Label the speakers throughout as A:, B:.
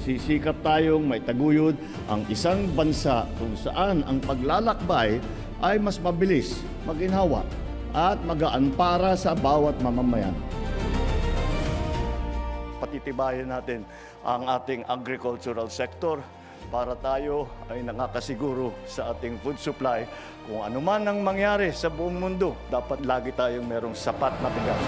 A: Magsisikap tayong may taguyod ang isang bansa kung saan ang paglalakbay ay mas mabilis, maginhawa at magaan para sa bawat mamamayan. Patitibayin natin ang ating agricultural sector para tayo ay nakakasiguro sa ating food supply. Kung ano man ang mangyari sa buong mundo, dapat lagi tayong merong sapat na bigas.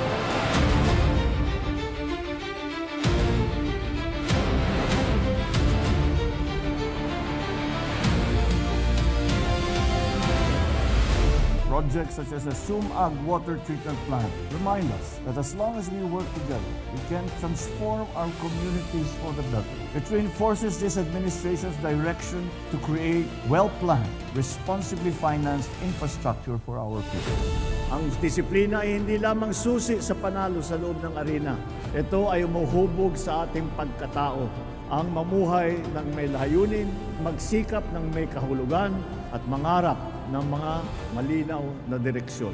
B: Projects such as the Sumag Water Treatment Plant remind us that as long as we work together, we can transform our communities for the better. It reinforces this administration's direction to create well-planned, responsibly financed infrastructure for our people.
C: Ang disiplina ay hindi lamang susi sa panalo sa loob ng arena. Ito ay umuhubog sa ating pagkatao. Ang mamuhay ng may layunin, magsikap ng may kahulugan at mangarap ng mga malinaw na direksyon.